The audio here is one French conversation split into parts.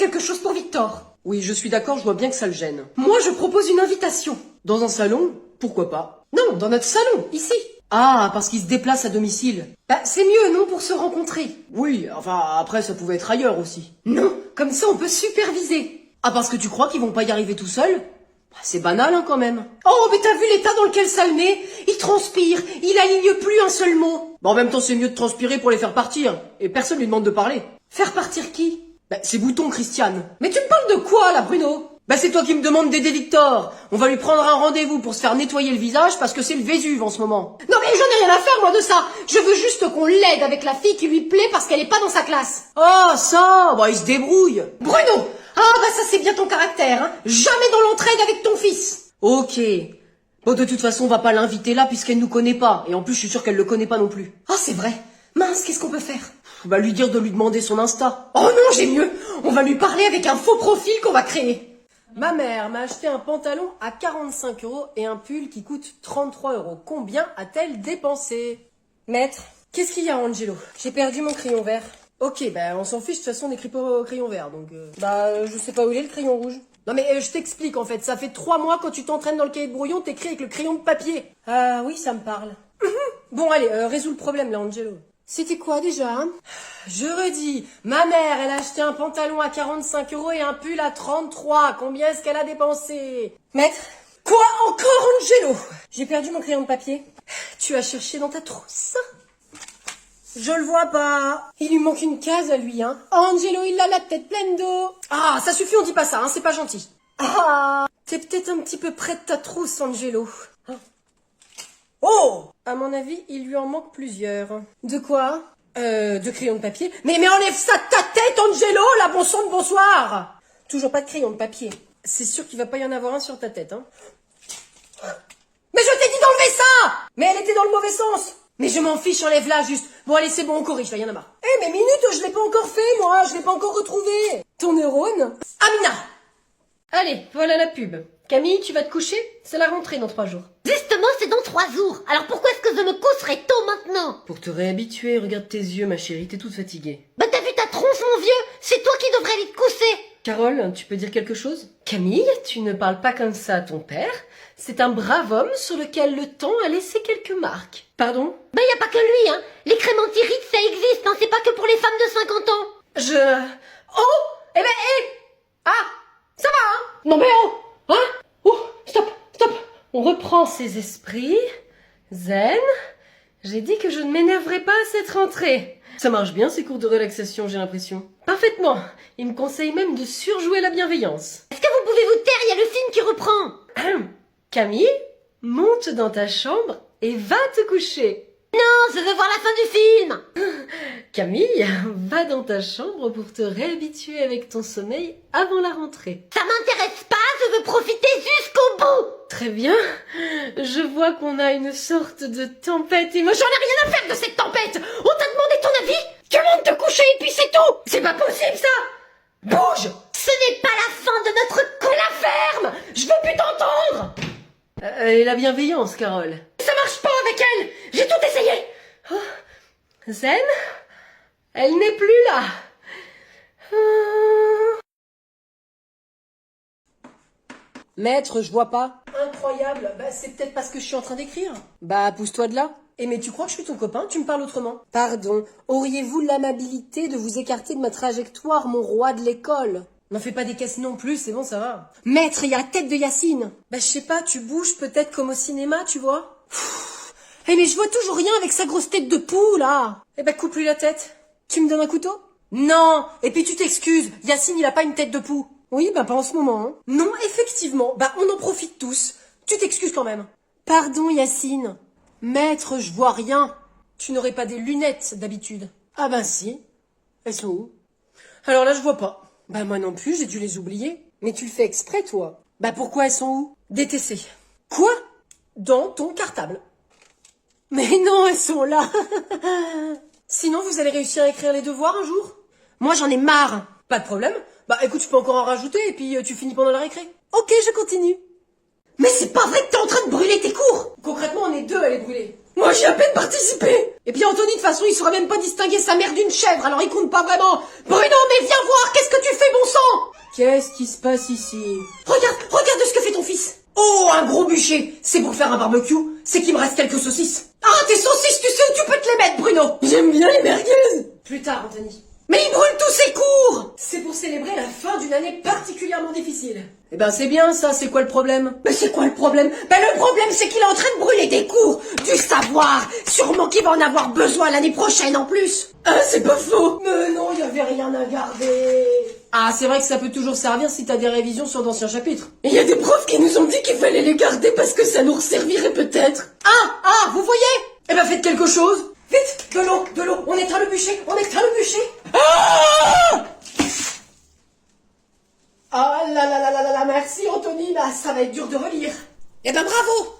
quelque chose pour Victor. Oui, je suis d'accord, je vois bien que ça le gêne. Moi, je propose une invitation. Dans un salon? Pourquoi pas? Non, dans notre salon, ici. Ah, parce qu'il se déplace à domicile. Bah, c'est mieux, non, pour se rencontrer. Oui, enfin, après, ça pouvait être ailleurs aussi. Non, comme ça, on peut superviser. Ah, parce que tu crois qu'ils vont pas y arriver tout seuls? C'est banal, hein, quand même. Oh, mais t'as vu l'état dans lequel ça le met? Il transpire, il aligne plus un seul mot. Bah, en même temps, c'est mieux de transpirer pour les faire partir. Et personne lui demande de parler. Faire partir qui? Bah, c'est Bouton, Christiane. Mais tu me parles de quoi, là, Bruno? Bah, c'est toi qui me demandes d'aider Victor. On va lui prendre un rendez-vous pour se faire nettoyer le visage parce que c'est le Vésuve en ce moment. Non, mais j'en ai rien à faire, moi, de ça. Je veux juste qu'on l'aide avec la fille qui lui plaît parce qu'elle est pas dans sa classe. Ah, ça, bah, il se débrouille. Bruno! Ah, bah ça, c'est bien ton caractère, hein. Jamais dans l'entraide avec ton fils. Ok. Bon, de toute façon, on va pas l'inviter là puisqu'elle nous connaît pas. Et en plus, je suis sûre qu'elle le connaît pas non plus. Ah, c'est vrai. Mince, qu'est-ce qu'on peut faire? On va lui dire de lui demander son Insta. Oh non, j'ai mieux. On va lui parler avec un faux profil qu'on va créer. Ma mère m'a acheté un pantalon à 45 € et un pull qui coûte 33 €. Combien a-t-elle dépensé? Maître, Qu'est-ce qu'il y a, Angelo? j'ai perdu mon crayon vert. Ok, bah on s'en fiche, de toute façon on n'écrit pas au crayon vert, donc... Je sais pas où il est, le crayon rouge. Non mais je t'explique en fait, ça fait 3 mois quand tu t'entraînes dans le cahier de brouillon, t'écris avec le crayon de papier. Ah oui, ça me parle. Bon allez, résous le problème là, Angelo. C'était quoi déjà, hein? Je redis, ma mère, elle a acheté un pantalon à 45 € et un pull à 33. Combien est-ce qu'elle a dépensé? Maître, Quoi encore, Angelo? j'ai perdu mon crayon de papier. Tu as cherché dans ta trousse? Je le vois pas. Il lui manque une case à lui, hein. Angelo, il a la tête pleine d'eau. Ah, ça suffit, on dit pas ça, hein, c'est pas gentil. Ah! T'es peut-être un petit peu près de ta trousse, Angelo. Oh! À mon avis, il lui en manque plusieurs. De quoi? De crayons de papier. Mais enlève ça de ta tête, Angelo, la bon sang de bonsoir. Toujours pas de crayon de papier. C'est sûr qu'il va pas y en avoir un sur ta tête, hein. Mais je t'ai dit d'enlever ça! Mais elle était dans le mauvais sens. Mais je m'en fiche, enlève-la juste. Bon, allez, c'est bon, on corrige, là, y en a marre. Eh, mais minute, je l'ai pas encore fait, moi. Je l'ai pas encore retrouvé. Ton neurone? Amina! Allez, voilà la pub. Camille, tu vas te coucher? C'est la rentrée dans 3 jours. Justement, c'est dans 3 jours. Alors pourquoi est-ce que je me coucherais tôt maintenant? Pour te réhabituer, regarde tes yeux, ma chérie, t'es toute fatiguée. Bah t'as vu ta tronche, mon vieux? C'est toi qui devrais aller te coucher. Carole, tu peux dire quelque chose? Camille, tu ne parles pas comme ça à ton père. C'est un brave homme sur lequel le temps a laissé quelques marques. Pardon? Bah y a pas que lui, hein. Les crémentirides, ça existe, hein. C'est pas que pour les femmes de 50 ans. Oh! Eh ben, Ah! Ça va, hein? Non mais oh! Hein? Oh! Stop! Stop! On reprend ses esprits. Zen. J'ai dit que je ne m'énerverais pas à cette rentrée. Ça marche bien ces cours de relaxation, j'ai l'impression. Parfaitement. Il me conseille même de surjouer la bienveillance. Est-ce que vous pouvez vous taire? Il y a le film qui reprend. Camille, monte dans ta chambre et va te coucher. Non, je veux voir la fin du film. Camille, va dans ta chambre pour te réhabituer avec ton sommeil avant la rentrée. Ça m'intéresse pas, je veux profiter jusqu'au bout. Très bien. Je vois qu'on a une sorte de tempête J'en ai rien à faire de cette tempête. On t'a demandé ton avis? Tu montes te coucher et puis c'est tout. C'est pas possible ça. Bouge. Ce n'est pas la fin de notre La ferme. Je veux plus t'entendre. Et la bienveillance, Carole. Ça marche pas avec elle! J'ai tout essayé! Oh. Zen, elle n'est plus là. Maître, je vois pas. Incroyable. Bah, c'est peut-être parce que je suis en train d'écrire. Bah, pousse-toi de là. Eh, mais tu crois que je suis ton copain? Tu me parles autrement. Pardon. Auriez-vous l'amabilité de vous écarter de ma trajectoire, mon roi de l'école? N'en fais pas des caisses non plus, c'est bon, ça va. Maître, il y a la tête de Yacine! Bah, je sais pas, tu bouges peut-être comme au cinéma, tu vois? Eh mais je vois toujours rien avec sa grosse tête de poule, là! Eh bah, coupe-lui la tête. Tu me donnes un couteau? Non! Et puis tu t'excuses, Yacine, il a pas une tête de poux. Oui, bah pas en ce moment, hein. Non, effectivement, bah on en profite tous. Tu t'excuses quand même. Pardon, Yacine. Maître, je vois rien. Tu n'aurais pas des lunettes d'habitude. Ah ben si. Elles sont où? Alors là, je vois pas. Bah moi non plus, j'ai dû les oublier. Mais tu le fais exprès, toi. Bah pourquoi elles sont où? DTC. Quoi? Dans ton cartable. Mais non, elles sont là. Sinon, vous allez réussir à écrire les devoirs un jour? Moi j'en ai marre. Pas de problème. Bah écoute, tu peux encore en rajouter et puis tu finis pendant la récré. Ok, je continue. Mais c'est pas vrai que t'es en train de brûler tes cours! Concrètement, on est deux à les brûler. Moi j'ai à peine participé! Et puis Anthony, de toute façon, il saurait même pas distinguer sa mère d'une chèvre, alors il compte pas vraiment. Bruno, mais viens voir, qu'est-ce que tu fais, bon sang? Qu'est-ce qui se passe ici? Regarde ce que fait ton fils. Oh, un gros bûcher. C'est pour faire un barbecue. C'est qu'il me reste quelques saucisses. Ah, tes saucisses, tu sais où tu peux te les mettre, Bruno. J'aime bien les merguez. Plus tard, Anthony. Mais il brûle tous ses cours. C'est pour célébrer la fin d'une année particulièrement difficile. Eh ben c'est bien ça, c'est quoi le problème? Mais c'est quoi le problème? Ben le problème c'est qu'il est en train de brûler des cours, du savoir, sûrement qu'il va en avoir besoin l'année prochaine en plus. Ah, c'est pas faux. Mais non, il y avait rien à garder. Ah, c'est vrai que ça peut toujours servir si t'as des révisions sur d'anciens chapitres. Il y a des profs qui nous ont dit qu'il fallait les garder parce que ça nous resservirait peut-être. Ah, vous voyez? Eh ben faites quelque chose. Vite, de l'eau, on éteint le bûcher, Ah là, merci Anthony, bah ça va être dur de relire. Eh ben bravo.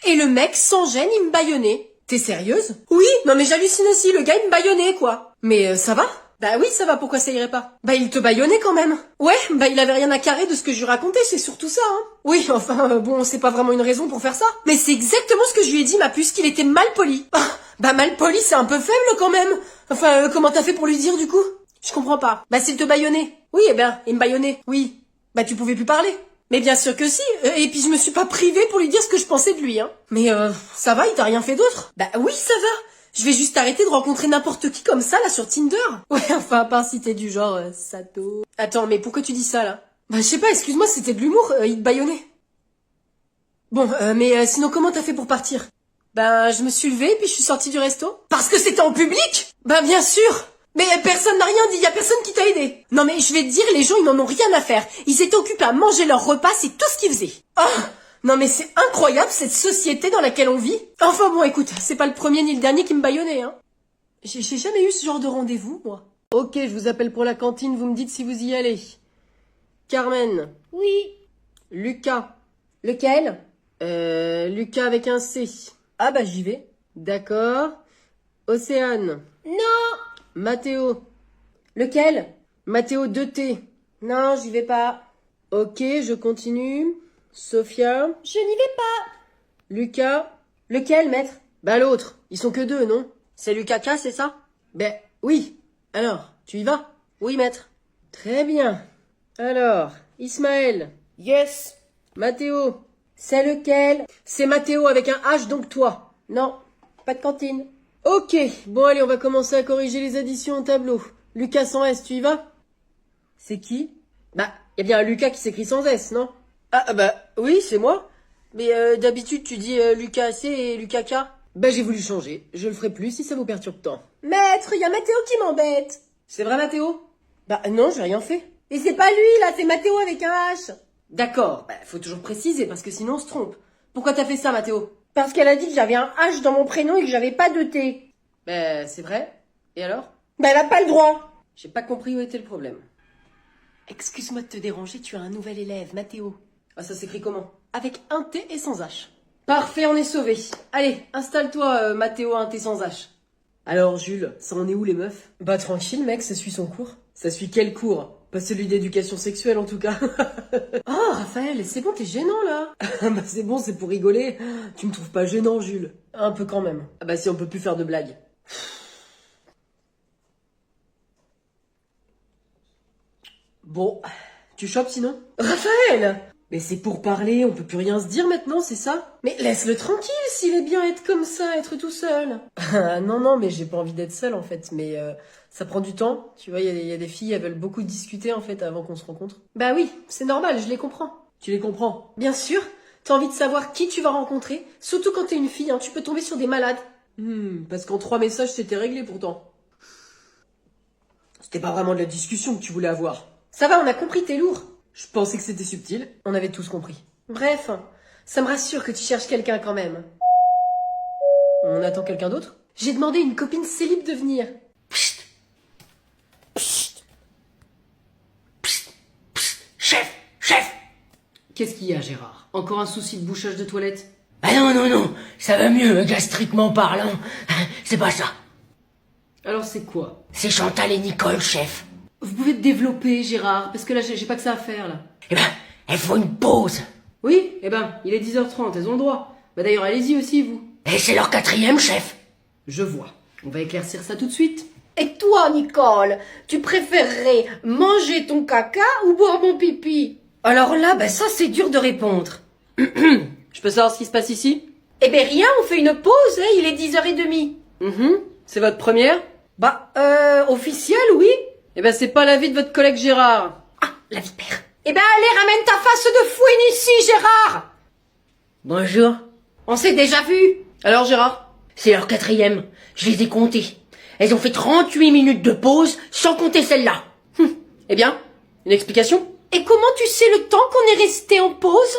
Et le mec, sans gêne, il me bâillonnait. T'es sérieuse? Oui, non mais j'hallucine aussi, le gars il me bâillonnait quoi. Mais ça va? Bah oui, ça va, pourquoi ça irait pas? Bah il te bâillonnait quand même. Ouais, bah il avait rien à carrer de ce que je lui racontais, c'est surtout ça, hein. Oui, enfin, bon, c'est pas vraiment une raison pour faire ça. Mais c'est exactement ce que je lui ai dit, ma puce, qu'il était mal poli. Ah, bah mal poli, c'est un peu faible quand même. Enfin, comment t'as fait pour lui dire du coup? Je comprends pas. Bah s'il te bâillonnait. Oui, eh ben, il me bâillonnait. Oui. Bah tu pouvais plus parler. Mais bien sûr que si. Et puis je me suis pas privée pour lui dire ce que je pensais de lui, hein. Mais ça va, il t'a rien fait d'autre? Bah oui, ça va. Je vais juste arrêter de rencontrer n'importe qui comme ça, là, sur Tinder. Ouais, enfin, à part si t'es du genre, Sato. Attends, mais pourquoi tu dis ça, là? Bah, je sais pas, excuse-moi, c'était de l'humour, il te bâillonnait. Bon, mais sinon, comment t'as fait pour partir? Ben, je me suis levée, puis je suis sortie du resto. Parce que c'était en public? Ben, bien sûr. Mais personne n'a rien dit, y a personne qui t'a aidé. Non, mais je vais te dire, les gens, ils n'en ont rien à faire. Ils étaient occupés à manger leur repas, c'est tout ce qu'ils faisaient. Oh! Non mais c'est incroyable cette société dans laquelle on vit. Enfin bon écoute, c'est pas le premier ni le dernier qui me bâillonnait, hein. J'ai jamais eu ce genre de rendez-vous, moi. Ok, je vous appelle pour la cantine, vous me dites si vous y allez. Carmen. Oui. Lucas. Lequel? Lucas avec un C. Ah bah j'y vais. D'accord. Océane. Non. Mathéo. Lequel? Mathéo 2T. Non, j'y vais pas. Ok, je continue. Sophia. Je n'y vais pas. Lucas. Lequel, maître? Bah l'autre. Ils sont que deux, non? C'est Lucas K, c'est ça? Ben oui. Alors, tu y vas? Oui, maître. Très bien. Alors, Ismaël. Yes. Mathéo. C'est lequel? C'est Mathéo avec un H, donc toi. Non, pas de cantine. Ok, bon allez, on va commencer à corriger les additions au tableau. Lucas sans S, tu y vas? C'est qui? Bah, y a bien un Lucas qui s'écrit sans S, non? Ah bah oui, c'est moi. Mais d'habitude tu dis Lucas C et Lucas K. Bah j'ai voulu changer, je le ferai plus si ça vous perturbe tant. Maître, y a Mathéo qui m'embête. C'est vrai Mathéo? Bah non, j'ai rien fait. Et c'est pas lui là, c'est Mathéo avec un H. D'accord, bah faut toujours préciser parce que sinon on se trompe. Pourquoi t'as fait ça Mathéo? Parce qu'elle a dit que j'avais un H dans mon prénom et que j'avais pas de T. Bah c'est vrai. Et alors? Bah elle a pas le droit. J'ai pas compris où était le problème. Excuse-moi de te déranger, tu as un nouvel élève, Mathéo. Ah, ça s'écrit comment? Avec un T et sans H. Parfait, on est sauvés. Allez, installe-toi, Mathéo, un T sans H. Alors, Jules, ça en est où les meufs? Bah tranquille, mec, ça suit son cours. Ça suit quel cours? Pas celui d'éducation sexuelle, en tout cas. Oh, Raphaël, c'est bon, t'es gênant, là. Bah c'est bon, c'est pour rigoler. Tu me trouves pas gênant, Jules? Un peu quand même. Ah bah si, on peut plus faire de blagues. Bon, tu chopes sinon? Raphaël! Mais c'est pour parler, on peut plus rien se dire maintenant, c'est ça? Mais laisse-le tranquille s'il est bien être comme ça, être tout seul. Non, mais j'ai pas envie d'être seule en fait, mais ça prend du temps. Tu vois, il y a des filles, elles veulent beaucoup discuter en fait avant qu'on se rencontre. Bah oui, c'est normal, je les comprends. Tu les comprends? Bien sûr, t'as envie de savoir qui tu vas rencontrer, surtout quand t'es une fille, hein, tu peux tomber sur des malades. Parce qu'en 3 messages c'était réglé pourtant. C'était pas vraiment de la discussion que tu voulais avoir. Ça va, on a compris, t'es lourd. Je pensais que c'était subtil. On avait tous compris. Bref, ça me rassure que tu cherches quelqu'un quand même. On attend quelqu'un d'autre? J'ai demandé à une copine célib de venir. Psst. Psst. Psst. Psst. Chef. Qu'est-ce qu'il y a, Gérard? Encore un souci de bouchage de toilette? Ah non, ça va mieux, gastriquement parlant. C'est pas ça. Alors c'est quoi? C'est Chantal et Nicole, chef. Vous pouvez te développer, Gérard, parce que là, j'ai pas que ça à faire, là. Eh ben, elles font une pause. Oui, eh ben, il est 10h30, elles ont le droit. Bah d'ailleurs, allez-y aussi, vous. Et c'est leur 4e, chef. Je vois. On va éclaircir ça tout de suite. Et toi, Nicole, tu préférerais manger ton caca ou boire mon pipi? Alors là, bah ça c'est dur de répondre. Je peux savoir ce qui se passe ici? Eh ben rien, on fait une pause, hein, il est 10h30. C'est votre première? Bah, officielle, oui. Eh ben c'est pas l'avis de votre collègue Gérard. Ah, la vipère. Eh ben allez, ramène ta face de fouine ici, Gérard. Bonjour. On s'est déjà vu. Alors Gérard? C'est leur 4e. Je les ai comptés. Elles ont fait 38 minutes de pause, sans compter celle-là. Eh bien, une explication? Et comment tu sais le temps qu'on est resté en pause?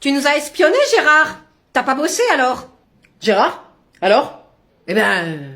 Tu nous as espionnés, Gérard. T'as pas bossé alors? Gérard? Alors? Eh ben,